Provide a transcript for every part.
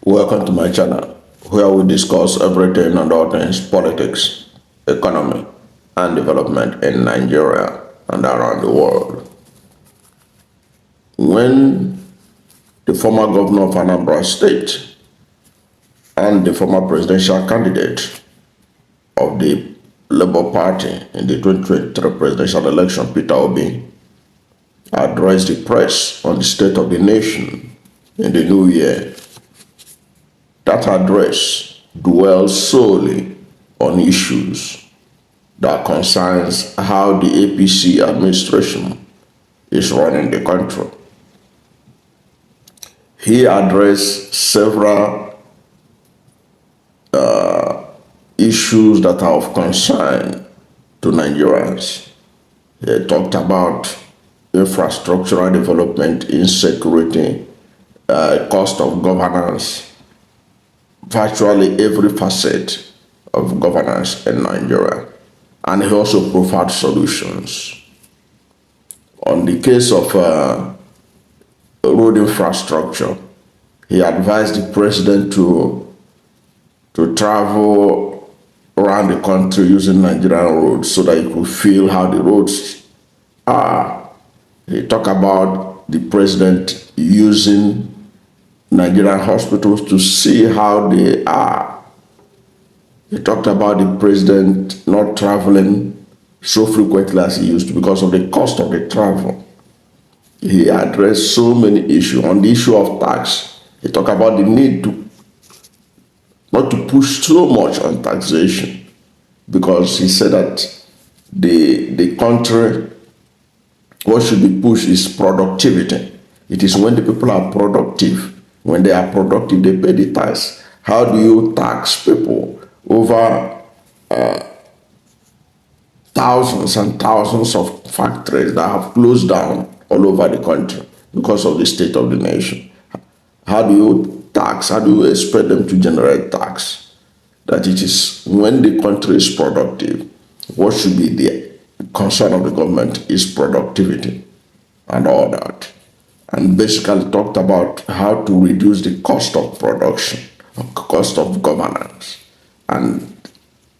Welcome to my channel, where we discuss everything and all things politics, economy, and development in Nigeria and around the world. When the former governor of Anambra State and the former presidential candidate of the Labour Party in the 2023 presidential election, Peter Obi, addressed the press on the state of the nation in the new year, that address dwells solely on issues that concerns how the APC administration is running the country. He addressed several issues that are of concern to Nigerians. He talked about infrastructural development, insecurity, cost of governance, virtually every facet of governance in Nigeria. And he also provided solutions. On the case of road infrastructure, he advised the president to travel around the country using Nigerian roads so that he could feel how the roads are. He talked about the president using Nigerian hospitals to see how they are. He talked about the president not traveling so frequently as he used to because of the cost of the travel. He addressed so many issues. On the issue of tax, he talked about the need to not to push so much on taxation, because he said that the country, what should be pushed is productivity. It is when the people are productive. When they are productive, they pay the tax. How do you tax people over thousands and thousands of factories that have closed down all over the country because of the state of the nation? How do you tax? How do you expect them to generate tax? That it is when the country is productive, what should be the concern of the government is productivity and all that. And basically talked about how to reduce the cost of production, cost of governance, and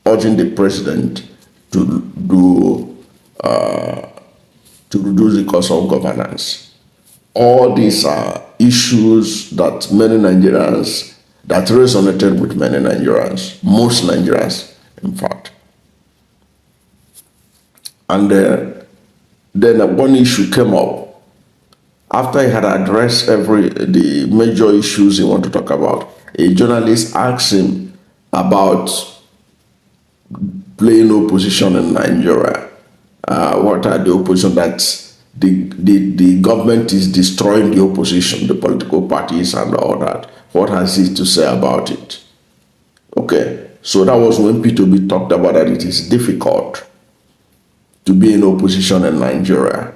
urging the president to reduce the cost of governance. All these are issues that many Nigerians, that resonated with many Nigerians, most Nigerians, in fact. And then one issue came up. After he had addressed the major issues he wanted to talk about, a journalist asked him about playing opposition in Nigeria. What are the opposition that the government is destroying the opposition, the political parties and all that? What has he to say about it? Okay, so that was when Peter Obi talked about that it is difficult to be in opposition in Nigeria.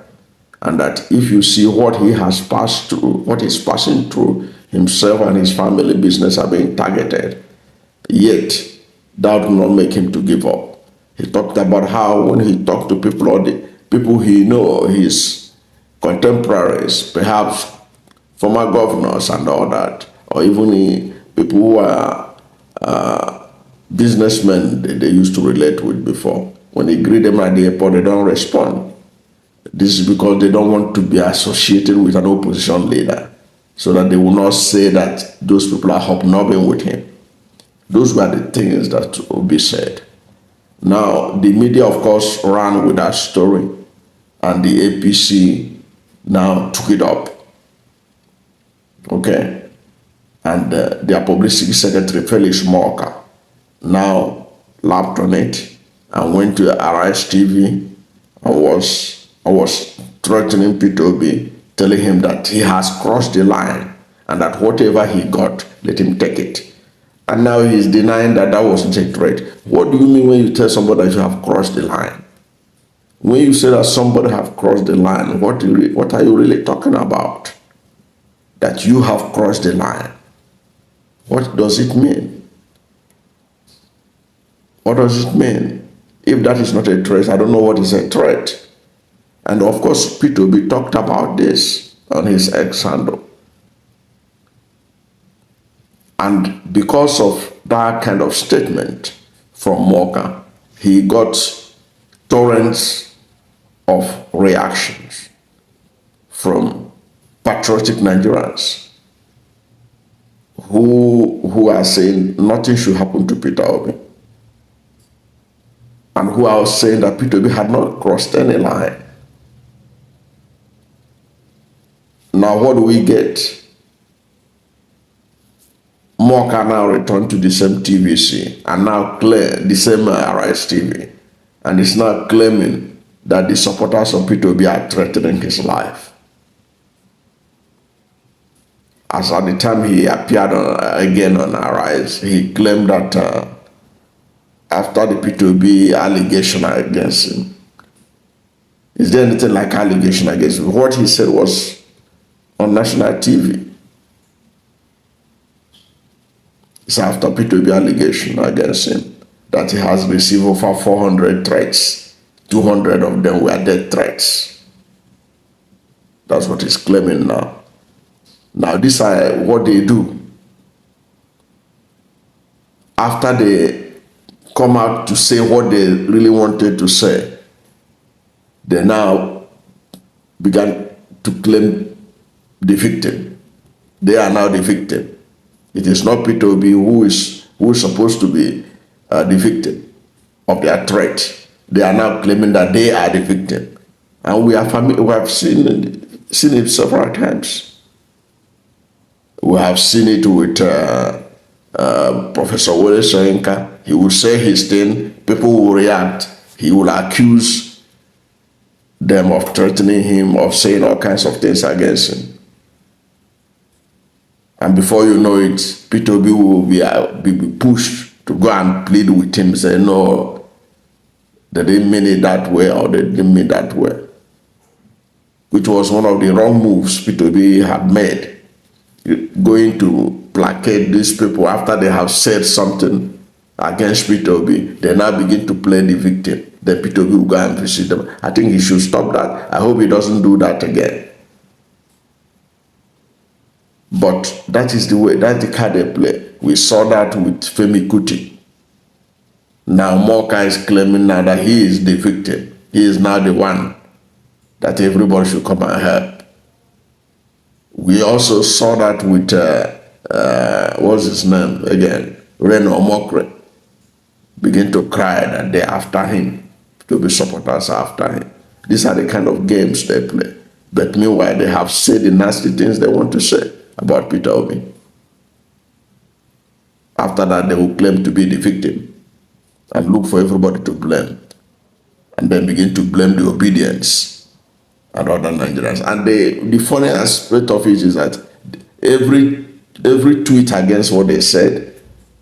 And that if you see what he has passed through, what he's passing through, himself and his family business are being targeted, yet that will not make him to give up. He talked about how when he talked to people, or the people he knows, his contemporaries, perhaps former governors and all that, or even people who are businessmen they used to relate with before, when he greet them at the airport, they don't respond. This is because they don't want to be associated with an opposition leader, so that they will not say that those people are hobnobbing with him. Those were the things that Obi said. Now, the media, of course, ran with that story, and the APC now took it up. Okay? And their publicity secretary, Felix Morka, now laughed on it and went to Arise TV and was threatening Peter Obi, telling him that he has crossed the line and that whatever he got, let him take it. And now he's denying that that wasn't a threat. What do you mean when you tell somebody that you have crossed the line? When you say that somebody have crossed the line, what are you really talking about? That you have crossed the line. What does it mean? What does it mean? If that is not a threat, I don't know what is a threat. And of course, Peter Obi talked about this on his X handle. And because of that kind of statement from Morka, he got torrents of reactions from patriotic Nigerians who are saying nothing should happen to Peter Obi, and who are saying that Peter Obi had not crossed any line. Now what do we get? Morka now returned to the same TVC and now clear the same RIS TV, and is now claiming that the supporters of Peter Obi are threatening his life. As at the time he appeared again on RIS, he claimed that after the Peter Obi allegation against him, is there anything like allegation against him? What he said was on national TV. It's after Peter Obi allegation against him that he has received over 400 threats. 200 of them were death threats. That's what he's claiming now. Now, this is what they do. After they come out to say what they really wanted to say, they now began to claim the victim. They are now the victim. It is not Peter Obi who is supposed to be the victim of their threat. They are now claiming that they are the victim, and we have seen it several times. We have seen it with Professor Wole Soyinka. He will say his thing, people will react. He will accuse them of threatening him, of saying all kinds of things against him. And before you know it, Peter Obi will be pushed to go and plead with him, say, no, they didn't mean it that way, or they didn't mean that way. Which was one of the wrong moves Peter Obi had made, going to placate these people after they have said something against Peter Obi. They now begin to play the victim. Then Peter Obi will go and visit them. I think he should stop that. I hope he doesn't do that again. But that is the way, that's the card they play. We saw that with Femi Kuti. Now Morka is claiming now that he is the victim. He is now the one that everybody should come and help. We also saw that with, what's his name again? Reno Omokre. Begin to cry that they're after him. To be supporters after him. These are the kind of games they play. But meanwhile, they have said the nasty things they want to say about Peter Obi. After that, they will claim to be the victim and look for everybody to blame, and then begin to blame the obedience and other Nigerians. And the funny aspect of it is that every tweet against what they said,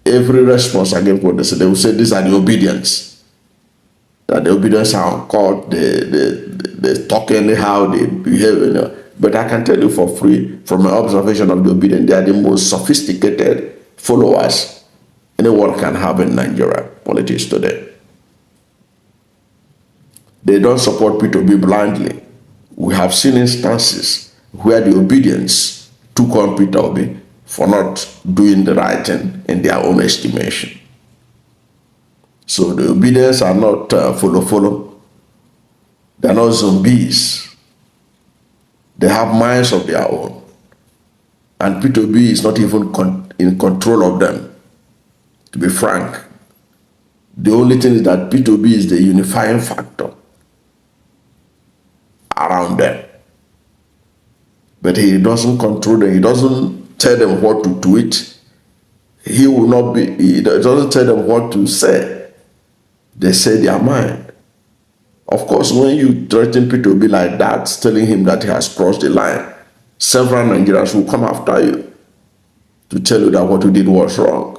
every response against what they said, they will say these are the obedience. That the obedience are on court, they talk anyhow, they behave. But I can tell you for free, from my observation of the obedient, they are the most sophisticated followers anyone can have in Nigeria politics today. They don't support Peter Obi blindly. We have seen instances where the obedience took on Peter Obi for not doing the right thing in their own estimation. So the obedience are not follow. They are not zombies. They have minds of their own. And Peter Obi is not even in control of them. To be frank, the only thing is that Peter Obi is the unifying factor around them. But he doesn't control them. He doesn't tell them what to tweet. He doesn't tell them what to say. They say their mind. Of course, when you threaten Peter Obi like that, telling him that he has crossed the line, several Nigerians will come after you to tell you that what you did was wrong.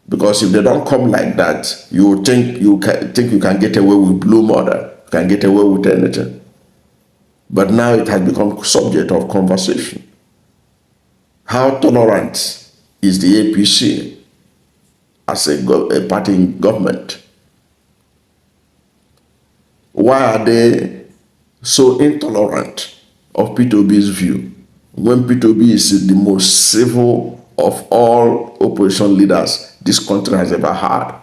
Because if they don't come like that, you think you can get away with blue murder, you can get away with anything. But now it has become subject of conversation. How tolerant is the APC as a party in government? Why are they so intolerant of Peter Obi's view when Peter Obi is the most civil of all opposition leaders this country has ever had.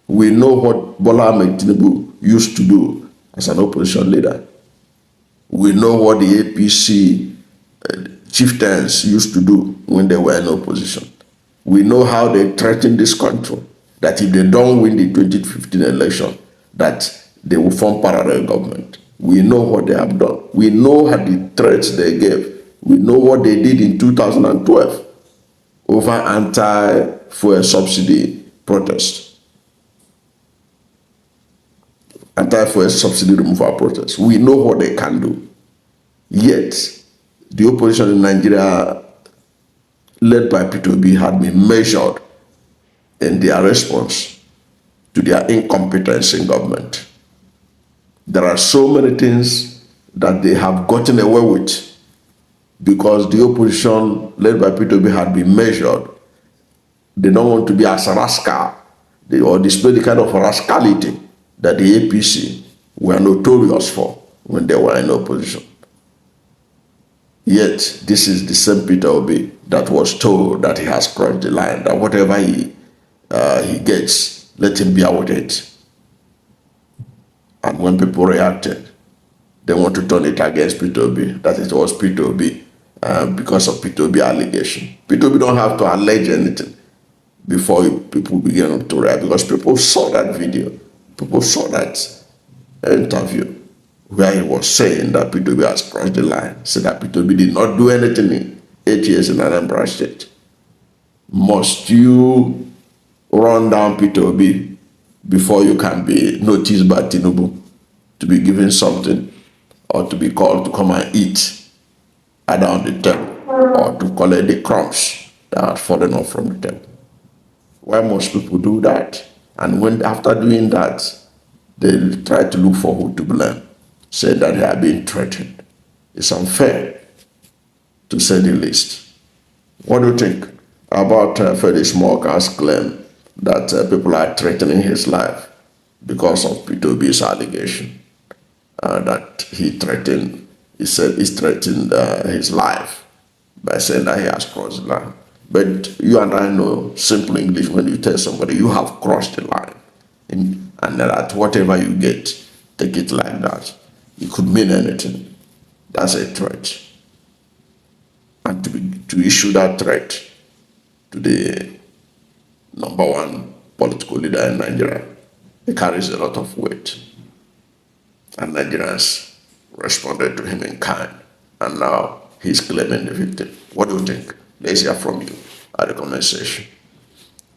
We know what Bola Ahmed Tinubu used to do as an opposition leader. We know what the APC chieftains used to do when they were in opposition. We know how they threatened this country, that if they don't win the 2015 election, that they will form parallel government. We know what they have done. We know how the threats they gave. We know what they did in 2012 over anti-fuel subsidy protest. Anti-fuel subsidy removal protest. We know what they can do. Yet, the opposition in Nigeria, led by Peter Obi, had been measured in their response to their incompetence in government. There are so many things that they have gotten away with because the opposition, led by Peter Obi, had been measured. They don't want to be as a rascal or display the kind of rascality that the APC were notorious for when they were in opposition. Yet, this is the same Peter Obi that was told that he has crossed the line, that whatever he gets, let him bear with it. And when people reacted, they want to turn it against Peter Obi, that it was Peter Obi because of Peter Obi allegation. Peter Obi don't have to allege anything before people begin to react, because people saw that video. People saw that interview where he was saying that Peter Obi has crossed the line, said that Peter Obi did not do anything in 8 years in Anambra State. Must you run down Peter Obi before you can be noticed by Tinubu to be given something or to be called to come and eat either on the table or to collect the crumbs that are fallen off from the table? Why must people do that? And when after doing that, they try to look for who to blame, say that they are being threatened. It's unfair, to say the least. What do you think about Felix Morka's claim that people are threatening his life because of Peter Obi's allegation that he said he's threatened his life by saying that he has crossed the line? But you and I know simple English when you tell somebody you have crossed the line, and that whatever you get, take it like that. It could mean anything. That's a threat. And to issue that threat to the number one political leader in Nigeria, it carries a lot of weight. And Nigerians responded to him in kind. And now he's claiming the victim. What do you think? Let's hear from you at the comment section.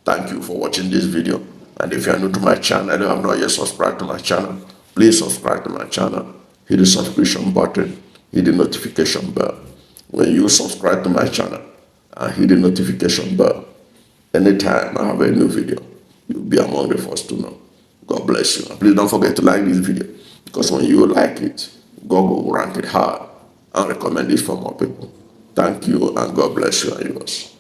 Thank you for watching this video. And if you are new to my channel and you have not yet subscribed to my channel, please subscribe to my channel. Hit the subscription button, hit the notification bell. When you subscribe to my channel and hit the notification bell, anytime I have a new video, you'll be among the first to know. God bless you. And please don't forget to like this video, because when you like it, God will rank it high and recommend it for more people. Thank you, and God bless you and yours.